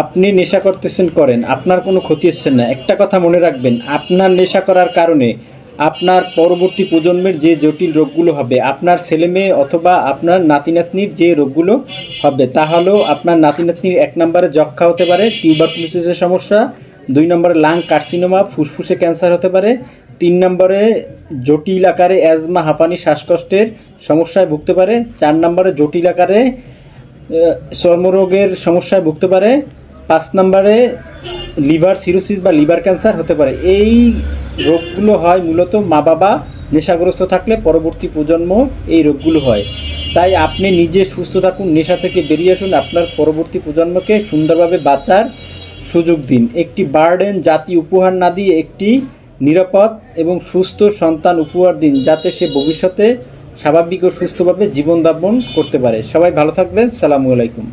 আপনি নেশা করতেছেন করেন, আপনার কোনো ক্ষতি হচ্ছে না। একটা কথা মনে রাখবেন, আপনার নেশা করার কারণে আপনার পরবর্তী প্রজন্মের যে জটিল রোগগুলো হবে, আপনার ছেলেমেয়ে অথবা আপনার নাতি নাতনির যে রোগগুলো হবে, তা হলো আপনার নাতি নাতনির 1 নম্বরে যক্ষ্মা হতে পারে, টিউবারকুলোসিসের সমস্যা, 2 নম্বরে লাং কার্সিনোমা, ফুসফুসে ক্যান্সার হতে পারে, 3 নম্বরে জটিল আকারে অ্যাজমা, হাঁপানি, শ্বাসকষ্টের সমস্যায় ভুগতে পারে, 4 নম্বরে জটিল আকারে চর্মরোগের সমস্যায় ভুগতে পারে, 5 নম্বরে লিভার সিরোসিস বা লিভার ক্যান্সার হতে পারে। এই রোগগুলো হয় মূলত মা বাবা নেশাগ্রস্ত থাকলে পরবর্তী প্রজন্ম এই রোগগুলো হয়। তাই আপনি নিজে সুস্থ থাকুন, নেশা থেকে বেরিয়ে আসুন, আপনার পরবর্তী প্রজন্মকে সুন্দরভাবে বাঁচার সুযোগ দিন। একটি বার্ডেন জাতি উপহার না দিয়ে একটি নিরাপদ এবং সুস্থ সন্তান উপহার দিন, যাতে সে ভবিষ্যতে স্বাভাবিক ও সুস্থভাবে জীবনযাপন করতে পারে। সবাই ভালো থাকবেন। সালামু আলাইকুম।